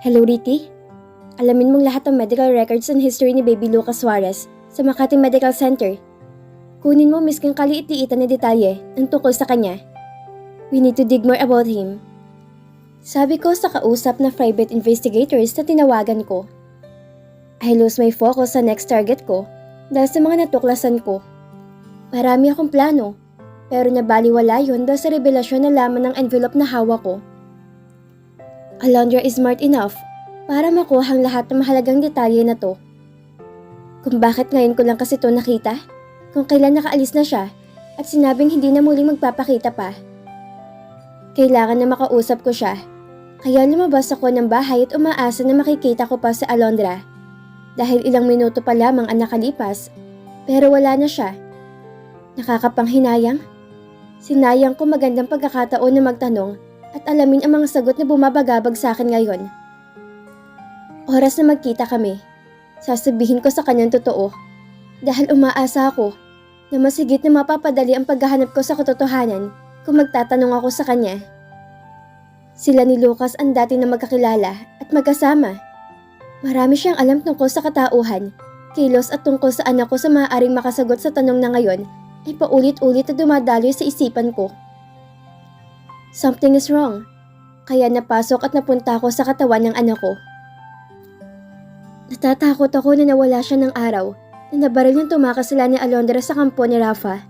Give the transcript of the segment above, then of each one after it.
Hello, Ricky. Alamin mong lahat ng medical records and history ni Baby Lucas Suarez sa Makati Medical Center. Kunin mo misking kaliit-liitan na detalye ang tungkol sa kanya. We need to dig more about him. Sabi ko sa kausap na private investigators na tinawagan ko. I lose my focus sa next target ko dahil sa mga natuklasan ko. Marami akong plano, pero nabaliwala yun dahil sa revelasyon na laman ng envelope na hawak ko. Alondra is smart enough para makuha ang lahat ng mahalagang detalye na to. Kung bakit ngayon ko lang kasi to nakita, kung kailan nakaalis na siya at sinabing hindi na muling magpapakita pa. Kailangan na makausap ko siya, kaya lumabas ako ng bahay at umaasa na makikita ko pa si Alondra. Dahil ilang minuto pa lamang ang nakalipas, pero wala na siya. Nakakapanghinayang. Sinayang ko magandang pagkakataon na magtanong at alamin ang mga sagot na bumabagabag sa akin ngayon. Oras na magkita kami. Sasabihin ko sa kanyang totoo. Dahil umaasa ako na mas higit na mapapadali ang paghahanap ko sa katotohanan kung magtatanong ako sa kanya. Sila ni Lucas ang dati na magkakilala at magkasama. Marami siyang alam tungkol sa katauhan, kilos at tungkol sa anak ko sa maaaring makasagot sa tanong na ngayon ay paulit-ulit na dumadaloy sa isipan ko. Something is wrong, kaya napasok at napunta ako sa katawan ng anak ko. Natatakot ako na nawala siya ng araw na nabaril yung tumakas sila ni Alondra sa kampo ni Rafa.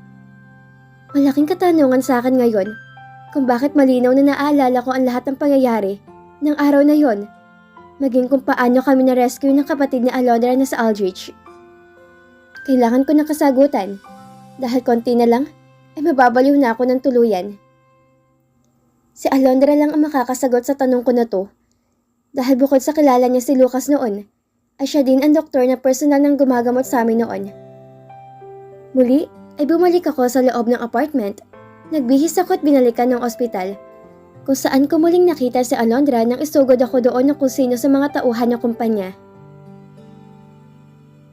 Malaking katanungan sa akin ngayon kung bakit malinaw na naaalala ko ang lahat ng pangyayari ng araw na yon. Maging kung paano kami na-rescue ng kapatid ni Alondra na sa Aldrich. Kailangan ko ng kasagutan dahil konti na lang ay mababaliw na ako ng tuluyan. Si Alondra lang ang makakasagot sa tanong ko na to dahil bukod sa kilala niya si Lucas noon, ay siya din ang doktor na personal nang gumagamot sa amin noon. Muli ay bumalik ako sa loob ng apartment, nagbihis ako at binalikan ng ospital kung saan ko muling nakita si Alondra nang isugod ako doon ng kung sino sa mga tauhan ng kumpanya.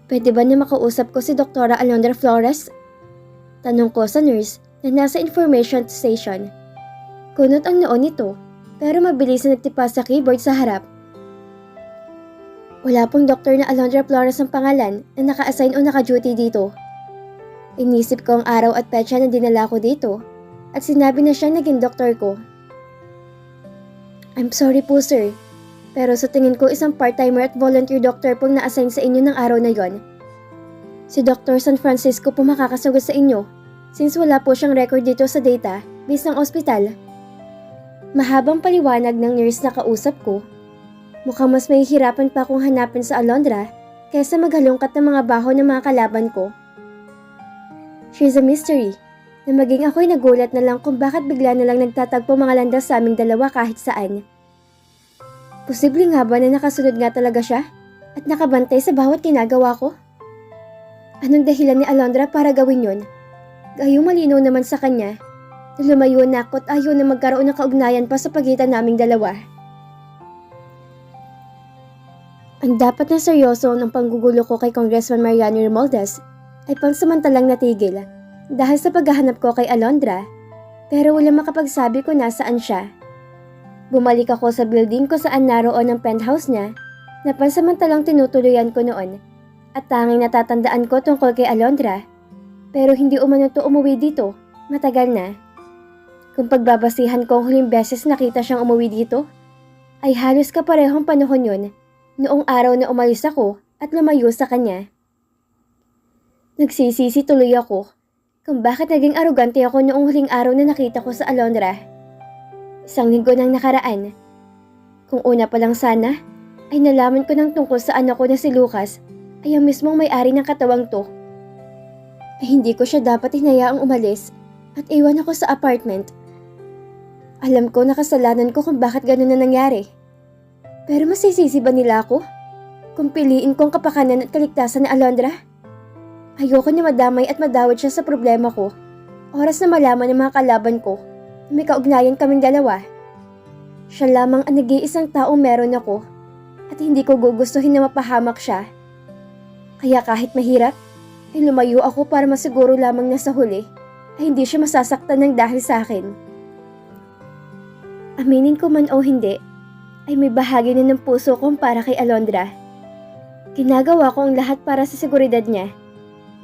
Pwede ba na makausap ko si Dr. Alondra Flores? Tanong ko sa nurse na nasa information station. Kunot ang noon nito pero mabilis na nagtipa sa keyboard sa harap. Wala pong doktor na Alondra Flores ang pangalan na naka-assign o naka-duty dito. Inisip ko ang araw at petsa na dinala ko dito at sinabi na siya naging doktor ko. I'm sorry po sir, pero sa tingin ko isang part-timer at volunteer doctor pong na-assign sa inyo ng araw na yon. Si Dr. San Francisco po makakasagot sa inyo since wala po siyang record dito sa database ng ospital. Mahabang paliwanag ng nurse na kausap ko. Mukhang mas mahihirapan pa akong hanapin sa Alondra kaysa maghalongkat ng mga baho ng mga kalaban ko. She's a mystery. Na maging ako'y nagulat na lang kung bakit bigla na lang nagtatagpo mga landas sa aming dalawa kahit saan. Posible nga ba na nakasunod nga talaga siya at nakabantay sa bawat ginagawa ko? Anong dahilan ni Alondra para gawin yun? Gayong malinaw naman sa kanya na lumayo na ako at ayaw na magkaroon ng kaugnayan pa sa pagitan naming dalawa. Ang dapat na seryoso ng panggugulo ko kay Congressman Mariano Romualdez ay pansamantalang natigil. Dahil sa paghahanap ko kay Alondra, pero wala makapagsabi kung nasaan siya. Bumalik ako sa building ko saan naroon ang penthouse niya na pansamantalang tinutuluyan ko noon at tanging natatandaan ko tungkol kay Alondra pero hindi umano to umuwi dito, matagal na. Kung pagbabasihan ko ang huling beses nakita siyang umuwi dito, ay halos kaparehong panahon yun noong araw na umalis ako at lumayo sa kanya. Nagsisisi tuloy ako kung bakit naging arugante ako noong huling araw na nakita ko sa Alondra. Isang linggo nang nakaraan. Kung una pa lang sana, ay nalaman ko ng tungkol sa anak ko na si Lucas ay ang mismong may-ari ng katawang to. Ay hindi ko siya dapat hinayaang umalis at iwan ako sa apartment. Alam ko na kasalanan ko kung bakit ganun na nangyari. Pero masisisi ba nila ako? Kung piliin ko ang kapakanan at kaligtasan ni Alondra? Ayoko na madamay at madawad siya sa problema ko. Oras na malaman ng mga kalaban ko na may kaugnayan kaming dalawa. Siya lamang ang nag-iisang taong meron ako at hindi ko gugustuhin na mapahamak siya. Kaya kahit mahirap, ay lumayo ako para masiguro lamang na sa huli ay hindi siya masasaktan ng dahil sa akin. Aminin ko man o hindi, ay may bahagi na ng puso kong para kay Alondra. Ginagawa ko ang lahat para sa seguridad niya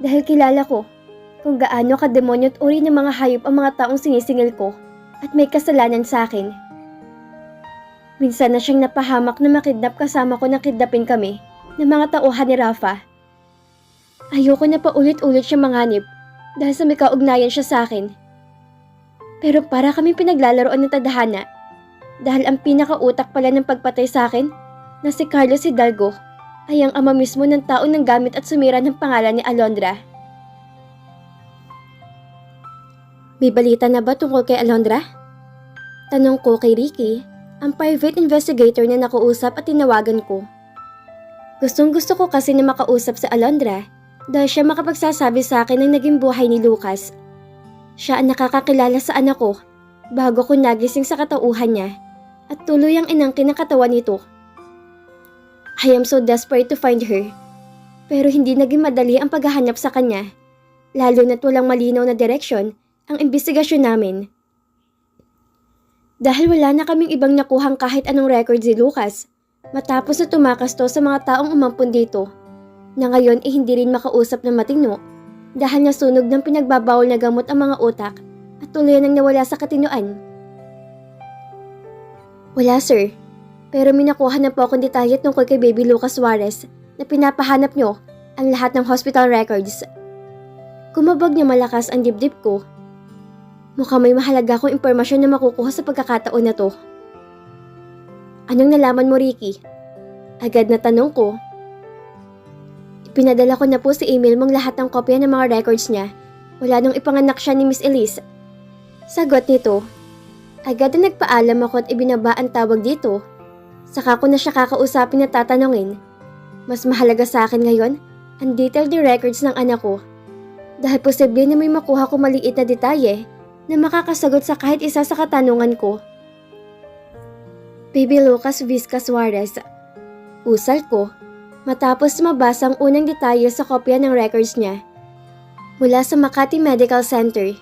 dahil kilala ko kung gaano kademonyo at uri ng mga hayop ang mga taong sinisingil ko at may kasalanan sa akin. Minsan na siyang napahamak na makidnap kasama ko na kidnapin kami ng mga tauhan ni Rafa. Ayoko na paulit-ulit siya manganib dahil sa may kaugnayan siya sa akin. Pero para kami pinaglalaroan ng tadhana dahil ang pinakautak pala ng pagpatay sa akin na si Carlos Hidalgo ay ang ama mismo ng taong nanggamit at sumira ng pangalan ni Alondra. May balita na ba tungkol kay Alondra? Tanong ko kay Ricky, ang private investigator na nakuusap at tinawagan ko. Gustong-gusto ko kasi na makausap sa Alondra dahil siya makapagsasabi sa akin ng naging buhay ni Lucas. Siya ang nakakakilala sa anak ko bago ko nagising sa katauhan niya at tuloy ang inangkin ng katawan nito. I am so desperate to find her. Pero hindi naging madali ang paghahanap sa kanya, lalo na't walang malinaw na direksyon ang imbestigasyon namin. Dahil wala na kaming ibang nakuhang kahit anong record si Lucas, matapos na tumakas to sa mga taong umampun dito, na ngayon hindi rin makausap ng matino dahil nasunog ng pinagbabawal na gamot ang mga utak at tuloy nang nawala sa katinoan. Wala sir, pero may nakuha na po akong detalye tungkol kay Baby Lucas Suarez na pinapahanap nyo ang lahat ng hospital records. Kumabog niya malakas ang dibdib ko. Mukhang may mahalaga akong impormasyon na makukuha sa pagkakataon na to. Anong nalaman mo, Ricky? Agad na tanong ko. Ipinadala ko na po sa email mong lahat ng kopya ng mga records niya. Wala nung ipanganak siya ni Miss Elise. Sagot nito. Agad na nagpaalam ako at ibinaba ang tawag dito. Saka ko na siya kakausapin at tatanungin. Mas mahalaga sa akin ngayon ang detailed records ng anak ko. Dahil posible na may makuha ko maliit na detalye na makakasagot sa kahit isa sa katanungan ko. Baby Lucas Vizca Suarez. Usal ko matapos mabasa ang unang detalye sa kopya ng records niya mula sa Makati Medical Center.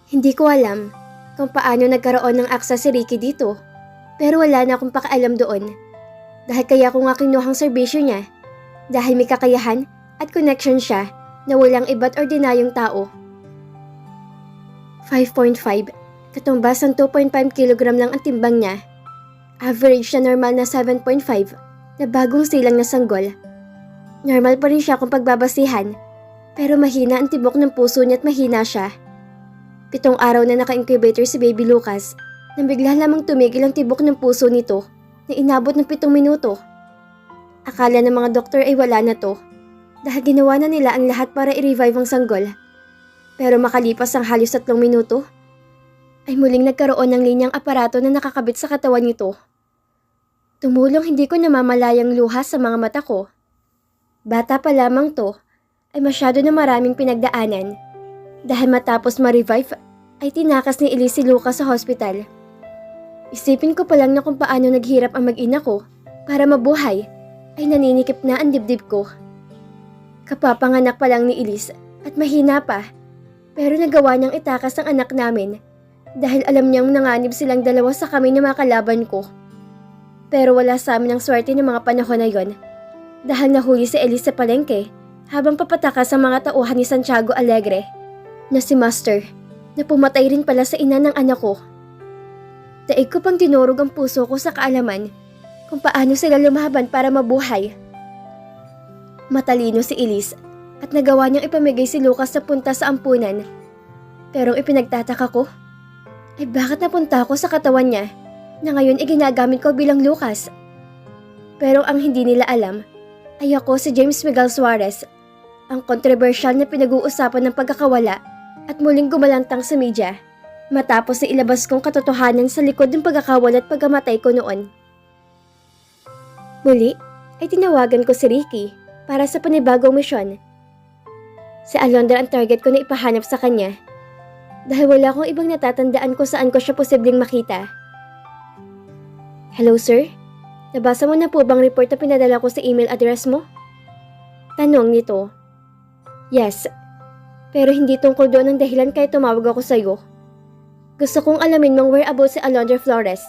Hindi ko alam kung paano nagkaroon ng akses si Ricky dito, pero wala na akong pakialam doon. Dahil kaya ko nga kinuhang serbisyo niya, dahil may kakayahan at connection siya na walang iba't ordinaryong tao. 5.5, katumbas ng 2.5 kg lang ang timbang niya. Average na normal na 7.5 na bagong silang na sanggol. Normal pa rin siya kung pagbabasihan, pero mahina ang tibok ng puso niya at mahina siya. 7 araw na naka-incubator si Baby Lucas nang bigla lamang tumigil ang tibok ng puso nito na inabot ng 7 minuto. Akala ng mga doktor ay wala na to dahil ginawa na nila ang lahat para i-revive ang sanggol. Pero makalipas ang halos 3 minuto, ay muling nagkaroon ng linyang aparato na nakakabit sa katawan nito. Tumulong hindi ko namamalayang luha sa mga mata ko. Bata pa lamang to, ay masyado na maraming pinagdaanan. Dahil matapos ma-revive, ay tinakas ni Elise si Lucas sa hospital. Isipin ko pa lang na kung paano naghirap ang mag-ina ko para mabuhay, ay naninikip na ang dibdib ko. Kapapanganak pa lang ni Elise at mahina pa, pero nagawa niyang itakas ang anak namin dahil alam niyang nanganib silang dalawa sa kami ng mga kalaban ko. Pero wala sa amin ang swerte ng mga panahon na yon dahil nahuli si Elise sa palengke habang papatakas ang mga tauhan ni Santiago Alegre na si Master na pumatay rin pala sa ina ng anak ko. Daig ko pang tinurog ang puso ko sa kaalaman kung paano sila lumaban para mabuhay. Matalino si Elise at nagawa niyang ipamigay si Lucas sa punta sa ampunan. Pero ang ipinagtataka ko ay bakit napunta ako sa katawan niya na ngayon ginagamit ko bilang Lucas. Pero ang hindi nila alam ay ako si James Miguel Suarez, ang kontrobersyal na pinag-uusapan ng pagkakawala at muling gumalantang sa media matapos na ilabas kong katotohanan sa likod ng pagkakawala at pagkamatay ko noon. Muli ay tinawagan ko si Ricky para sa panibagong misyon. Si Alondra ang target ko na ipahanap sa kanya dahil wala akong ibang natatandaan kung saan ko siya posibleng makita. Hello sir, nabasa mo na po bang report na pinadala ko sa email address mo? Tanong nito. Yes, pero hindi tungkol doon ang dahilan kaya tumawag ako sa iyo. Gusto kong alamin mong whereabouts si Alondra Flores,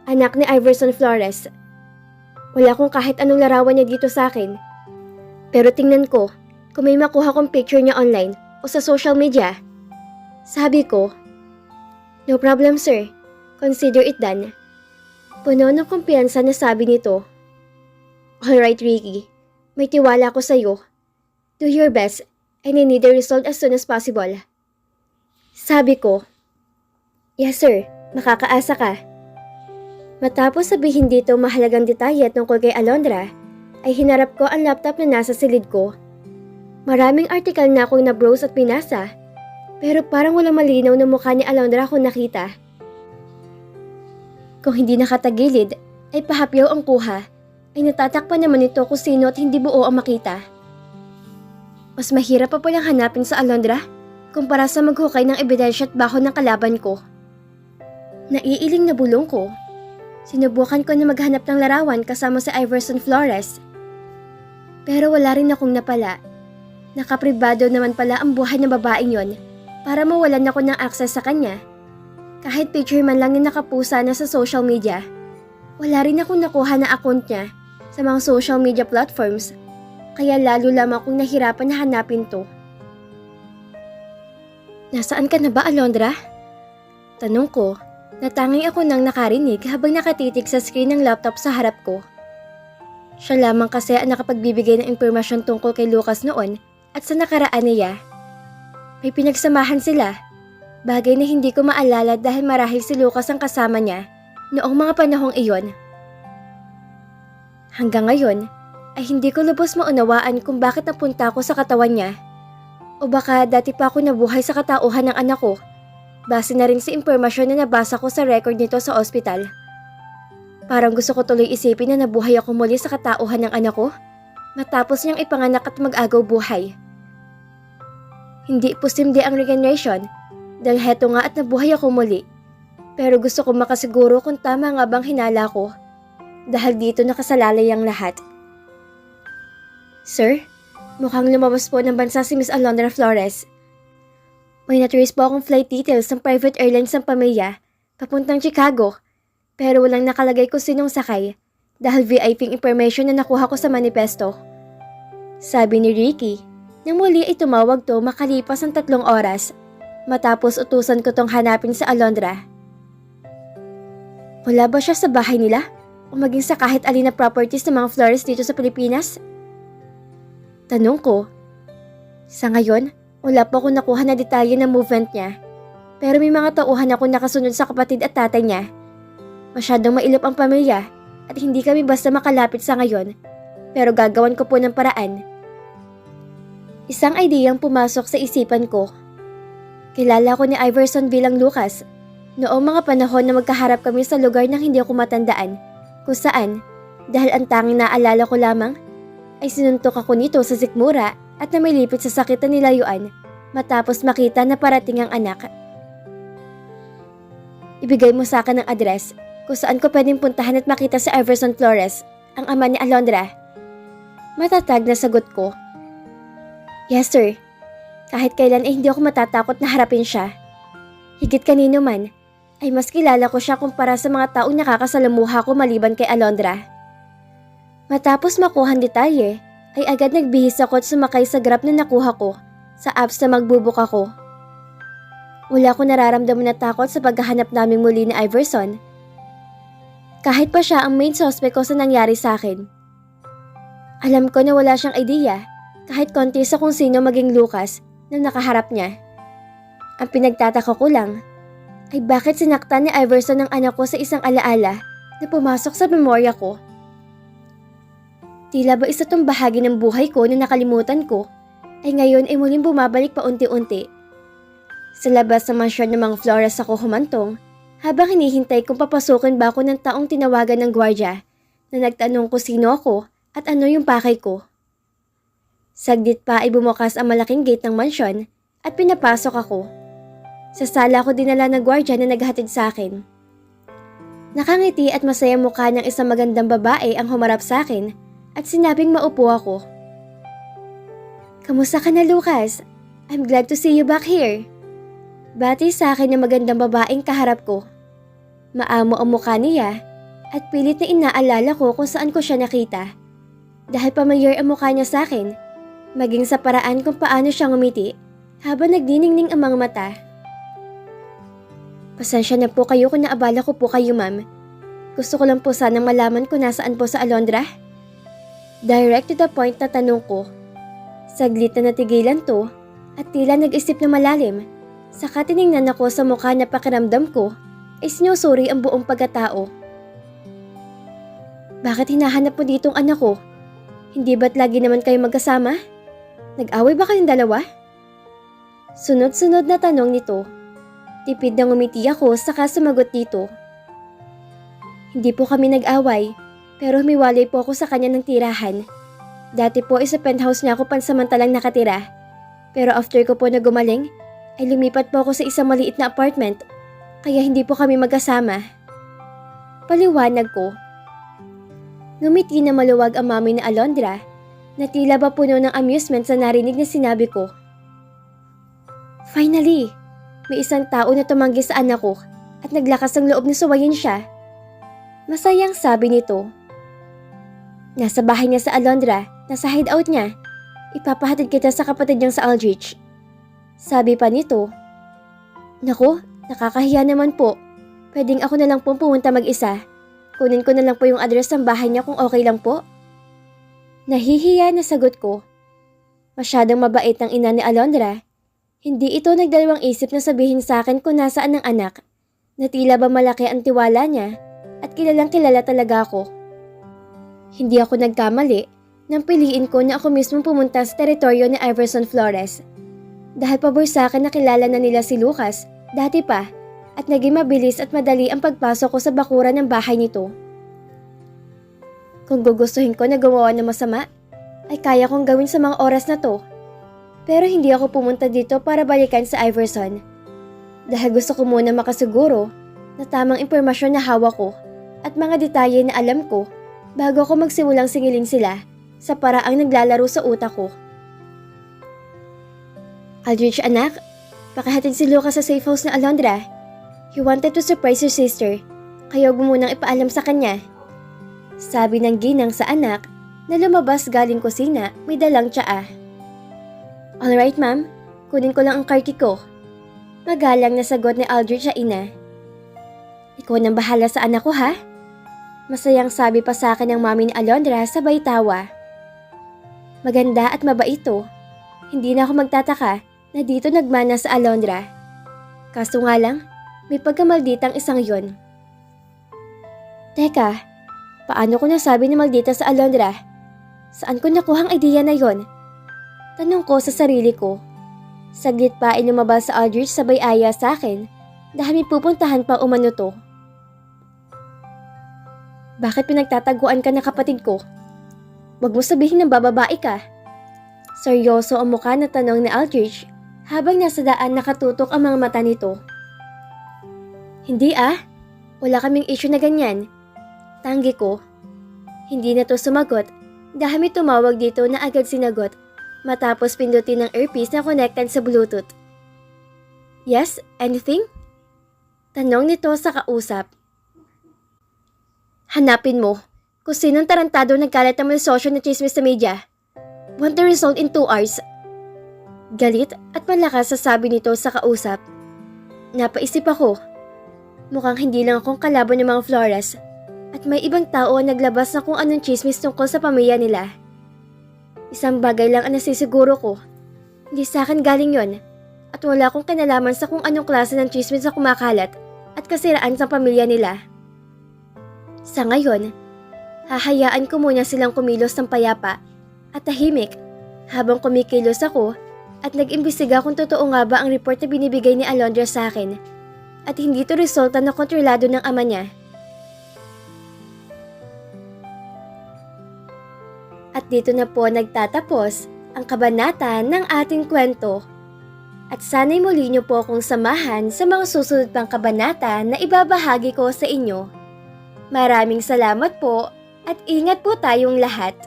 Anak ni Iverson Flores. Wala akong kahit anong larawan niya dito sa akin. Pero tingnan ko kung may makuha kong picture niya online o sa social media. Sabi ko, "No problem sir, consider it done." Puno ng kumpiyansa na sabi nito. "Alright Ricky, may tiwala ko sa'yo. Do your best and I need the result as soon as possible." Sabi ko, "Yes sir, makakaasa ka." Matapos sabihin dito mahalagang detalye tungkol kay Alondra, ay hinarap ko ang laptop na nasa silid ko. Maraming article na akong na-browse at pinasa, pero parang walang malinaw na mukha ni Alondra akong nakita. Kung hindi nakatagilid, ay pahapyaw ang kuha, ay natatakpan naman ito kung sino at hindi buo ang makita. Mas mahirap pa palang hanapin sa Alondra kumpara sa maghukay ng ebidensya at baho ng kalaban ko. Naiiling na bulong ko. Sinubukan ko na maghanap ng larawan kasama si Iverson Flores. Pero wala rin akong napala. Nakapribado naman pala ang buhay ng babaeng yon para mawalan ako ng access sa kanya. Kahit picture man lang yung nakapusa na sa social media, wala rin akong nakuha na account niya sa mga social media platforms, kaya lalo lamang akong nahirapan na hanapin to. "Nasaan ka na ba, Alondra?" Tanong ko. Natangay ako nang nakarinig habang nakatitig sa screen ng laptop sa harap ko. Siya lamang kasi ang nakapagbibigay ng impormasyon tungkol kay Lucas noon at sa nakaraan niya. May pinagsamahan sila, bagay na hindi ko maalala dahil marahil si Lucas ang kasama niya noong mga panahong iyon. Hanggang ngayon ay hindi ko lubos maunawaan kung bakit napunta ako sa katawan niya. O baka dati pa ako nabuhay sa katauhan ng anak ko. Base na rin sa impormasyon na nabasa ko sa record nito sa ospital. Parang gusto ko tuloy isipin na nabuhay ako muli sa katauhan ng anak ko matapos niyang ipanganak at mag-agaw buhay. Hindi posible ang regeneration dahil heto nga at nabuhay ako muli. Pero gusto ko makasiguro kung tama nga bang hinala ko dahil dito nakasalalay ang lahat. "Sir, mukhang lumabas po ng bansa si Miss Alondra Flores. May na-trace po akong flight details ng private airlines ng pamilya papuntang Chicago, pero walang nakalagay kung sinong sakay dahil VIP information na nakuha ko sa manifesto." Sabi ni Ricky nang muli ay tumawag to makalipas ang 3 oras matapos utusan ko tong hanapin sa Alondra. Wala ba siya sa bahay nila o maging sa kahit alin na properties ng mga Flores dito sa Pilipinas? Tanong ko. Sa ngayon, wala pa akong nakuha na detalye ng movement niya. Pero may mga tauhan ako nakasunod sa kapatid at tatay niya. Masyadong mailap ang pamilya at hindi kami basta makalapit sa ngayon. Pero gagawan ko po ng paraan. Isang ideyang pumasok sa isipan ko. Kilala ko ni Iverson bilang Lucas. Noong mga panahon na magkaharap kami sa lugar na hindi ako matandaan. Kung saan, dahil ang tanging naalala ko lamang, ay sinuntok ako nito sa sikmura at namilipit sa sakit na nilayuan matapos makita na parating ang anak. "Ibigay mo sa akin ang address kung saan ko pwedeng puntahan at makita si Iverson Flores, ang ama ni Alondra." Matatag na sagot ko. "Yes sir, kahit kailan ay hindi ako matatakot na harapin siya. Higit kanino man, ay mas kilala ko siya kumpara sa mga taong nakakasalamuha ko maliban kay Alondra." Matapos makuha ang detalye, ay agad nagbihis ako at sumakay sa Grab na nakuha ko sa apps na magbubook ako. Wala ko nararamdaman na takot sa paghahanap naming muli ni Iverson. Kahit pa siya ang main suspect ko sa nangyari sa akin. Alam ko na wala siyang idea kahit konti sa kung sino maging Lucas na nakaharap niya. Ang pinagtataka ko lang ay bakit sinaktan ni Iverson ang anak ko sa isang alaala na pumasok sa memorya ko. Tila ba isa tong bahagi ng buhay ko na nakalimutan ko ay ngayon ay muling bumabalik pa unti-unti. Sa labas ng mansyon ng mga Flores ako humantong habang hinihintay kung papasukin ba ako ng taong tinawagan ng gwardya na nagtanong ko sino ako at ano yung pakay ko. Saglit pa ay bumukas ang malaking gate ng mansyon at pinapasok ako. Sa sala ko dinala ng gwardya na naghatid sa akin. Nakangiti at masayang mukha ng isang magandang babae ang humarap sa akin at sinabing maupo ako. "Kamusta ka na, Lucas? I'm glad to see you back here." Bati sa akin ng magandang babaeng kaharap ko. Maamo ang mukha niya at pilit na inaalala ko kung saan ko siya nakita. Dahil pamilyar ang mukha niya sa akin, maging sa paraan kung paano siya ngumiti habang nagniningning ang mga mata. Pasensya na po kayo kung naabala ko po kayo, ma'am. Gusto ko lang po sanang malaman kung nasaan po sa Alondra. Direct to the point na tanong ko. Saglit na natigilan to at tila nag-isip na malalim. Saka tiningnan ako sa mukha na pakiramdam ko ay sinusuri ang buong pagkatao. Bakit hinahanap mo ditong anak ko? Hindi ba't lagi naman kayo magkasama? Nag-away ba kayong dalawa? Sunod-sunod na tanong nito. Tipid na ngumiti ako saka sumagot dito. Hindi po kami nag-away, pero humiwalay po ako sa kanya ng tirahan. Dati po sa penthouse niya ako pansamantalang nakatira. Pero after ko po na gumaling, ay lumipat po ako sa isang maliit na apartment, kaya hindi po kami magkasama. Paliwanag ko. Ngumiti na maluwag ang mami na Alondra, na tila ba puno ng amusement sa narinig na sinabi ko. Finally! May isang tao na tumanggi sa anak ko at naglakas ang loob na suwayin siya. Masayang sabi nito. Nasa bahay niya sa Alondra, nasa hideout niya. Ipapahatid kita sa kapatid niyang sa Aldrich. Sabi pa nito. Naku, nakakahiya naman po. Pwedeng ako na lang po pumunta mag-isa. Kunin ko na lang po yung address ng bahay niya kung okay lang po. Nahihiya na sagot ko. Masyadong mabait ang ina ni Alondra. Hindi ito nagdalawang isip na sabihin sa akin kung nasaan ang anak, na tila ba malaki ang tiwala niya at kilalang kilala talaga ako. Hindi ako nagkamali nang piliin ko na ako mismo pumunta sa teritoryo ni Iverson Flores. Dahil pabor sa akin na kilala na nila si Lucas, dati pa, at naging mabilis at madali ang pagpasok ko sa bakuran ng bahay nito. Kung gugustuhin ko na gumawa ng masama, ay kaya kong gawin sa mga oras na to. Pero hindi ako pumunta dito para balikan sa Iverson. Dahil gusto ko muna makasiguro na tamang impormasyon na hawak ko at mga detalye na alam ko bago ako magsimulang singilin sila sa paraang naglalaro sa utak ko. Aldrich anak, pakihatid si Lucas sa safe house na Alondra. He wanted to surprise your sister, kaya huwag mo munang ipaalam sa kanya. Sabi ng ginang sa anak na lumabas galing kusina may dalang tsaa. Alright ma'am, kunin ko lang ang car key ko. Magalang na sagot ni Aldrich sa ina. Ikaw nang bahala sa anak ko ha? Masayang sabi pa sa akin ng mami ni Alondra sabay tawa. Maganda at mabait to. Hindi na ako magtataka na dito nagmana sa Alondra. Kaso nga lang, may pagkamalditang isang yon. Teka, paano ko nasabi na maldita sa Alondra? Saan ko nakuhang idea na yon? Tanong ko sa sarili ko. Saglit pa ay lumabas sa Aldrich sabay aya sa akin dahil may pupuntahan pa umano to. Bakit pinagtataguan ka ng kapatid ko? Huwag mo sabihin ng bababae ka. Seryoso ang mukha na tanong ni Aldrich habang nasa daan nakatutok ang mga mata nito. Hindi wala kaming issue na ganyan. Tanggi ko. Hindi na to sumagot dahil may tumawag dito na agad sinagot matapos pindutin ng earpiece na connected sa Bluetooth. Yes, anything? Tanong nito sa kausap. Hanapin mo kung sinong tarantado nagkalat ng sosyo na chismis sa media. Want the result in 2 hours. Galit at malakas sa sabi nito sa kausap. Napaisip ako. Mukhang hindi lang akong kalaban ng mga Flores at may ibang tao ang naglabas na kung anong chismis tungkol sa pamilya nila. Isang bagay lang ang nasisiguro ko. Hindi sa akin galing yon at wala akong kinalaman sa kung anong klase ng chismis na kumakalat at kasiraan sa pamilya nila. Sa ngayon, hahayaan ko muna silang kumilos ng payapa at tahimik habang kumikilos ako at nag-imbestiga kung totoo nga ba ang report na binibigay ni Alondra sa akin at hindi ito resulta na kontrolado ng ama niya. At dito na po nagtatapos ang kabanata ng ating kwento. At sana'y muli niyo po akong samahan sa mga susunod pang kabanata na ibabahagi ko sa inyo. Maraming salamat po at ingat po tayong lahat.